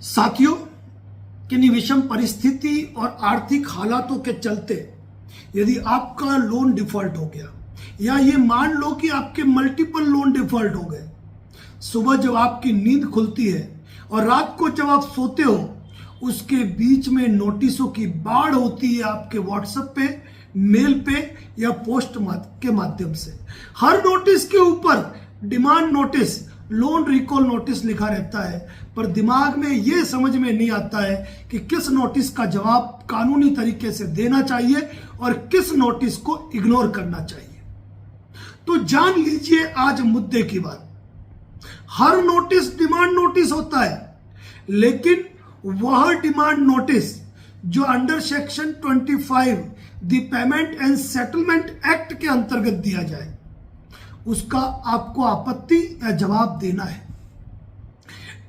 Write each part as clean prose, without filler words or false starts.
साथियों, किन्हीं विषम परिस्थिति और आर्थिक हालातों के चलते यदि आपका लोन डिफॉल्ट हो गया या ये मान लो कि आपके मल्टीपल लोन डिफॉल्ट हो गए, सुबह जब आपकी नींद खुलती है और रात को जब आप सोते हो, उसके बीच में नोटिसों की बाढ़ होती है आपके व्हाट्सएप पे, मेल पे या पोस्ट के माध्यम से। हर नोटिस के ऊपर demand notice, loan recall notice लिखा रहता है, पर दिमाग में यह समझ में नहीं आता है कि किस नोटिस का जवाब कानूनी तरीके से देना चाहिए और किस नोटिस को इग्नोर करना चाहिए। तो जान लीजिए आज मुद्दे की बात। हर नोटिस डिमांड नोटिस होता है, लेकिन वह डिमांड नोटिस जो under section 25 the payment and settlement act के अंतर्गत दिया जाए, उसका आपको आपत्ति या जवाब देना है।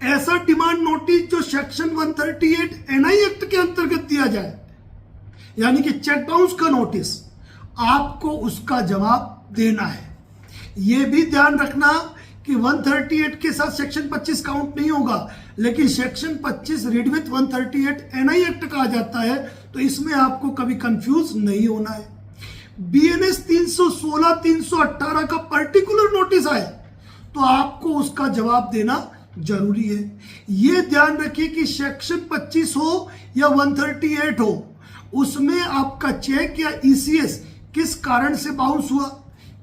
ऐसा डिमांड नोटिस जो सेक्शन 138 एनआई एक्ट के अंतर्गत दिया जाए, यानी कि चेक बाउंस का नोटिस, आपको उसका जवाब देना है। यह भी ध्यान रखना कि 138 के साथ सेक्शन 25 काउंट नहीं होगा, लेकिन section 25 read with 138 NI act कहा जाता है, तो इसमें आपको कभी कंफ्यूज नहीं होना है। बीएनएस 316, 318 का पर्टिकुलर नोटिस आए तो आपको उसका जवाब देना जरूरी है। यह ध्यान रखिए कि सेक्शन 25 हो या 138 हो, उसमें आपका चेक या ईसीएस किस कारण से बाउंस हुआ,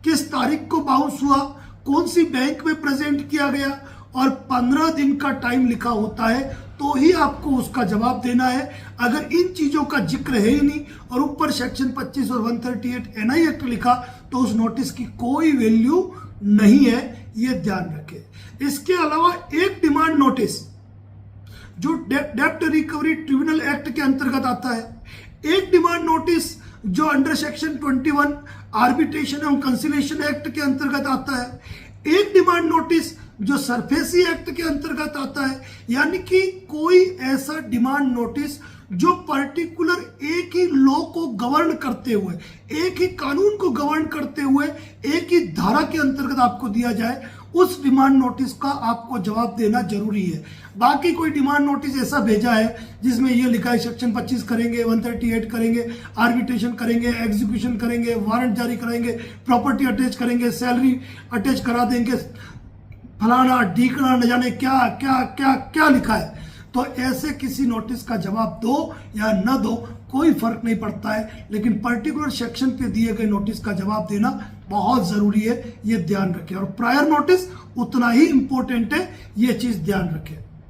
किस तारीख को बाउंस हुआ, कौन सी बैंक में प्रेजेंट किया गया और 15 दिन का टाइम लिखा होता है, तो ही आपको उसका जवाब देना है। अगर इन चीजों का जिक्र है ही नहीं और ऊपर सेक्शन 25 और 138 एनआई एक्ट लिखा, तो उस नोटिस की कोई वैल्यू नहीं है, यह ध्यान रखें। इसके अलावा एक डिमांड नोटिस जो डेब्ट रिकवरी ट्रिब्यूनल एक्ट के अंतर्गत आता है, एक डिमांड नोटिस जो अंडर सेक्शन 21 आर्बिट्रेशन एवं कंसिलिएशन एक्ट के अंतर्गत आता है, एक डिमांड नोटिस जो सरफेसी एक्ट के अंतर्गत आता है। यानी कि कोई ऐसा डिमांड नोटिस जो पर्टिकुलर एक ही लॉ को गवर्न करते हुए, एक ही कानून को गवर्न करते हुए एक ही धारा के अंतर्गत आपको दिया जाए, उस डिमांड नोटिस का आपको जवाब देना जरूरी है। बाकी कोई डिमांड नोटिस ऐसा भेजा है जिसमें यह लिखा है सेक्शन 25 करेंगे, 138 करेंगे, आर्बिट्रेशन करेंगे, एग्जीक्यूशन करेंगे, वारंट जारी कराएंगे, प्रॉपर्टी अटैच करेंगे, सैलरी अटैच करा देंगे, फलाना ढीकना, न जाने क्या क्या क्या क्या लिखा है, तो ऐसे किसी नोटिस का जवाब दो या न दो, कोई फर्क नहीं पड़ता है, लेकिन पर्टिकुलर सेक्शन पे दिए गए नोटिस का जवाब देना बहुत जरूरी है, ये ध्यान रखें। और प्रायर नोटिस उतना ही इंपॉर्टेंट है, ये चीज ध्यान रखें।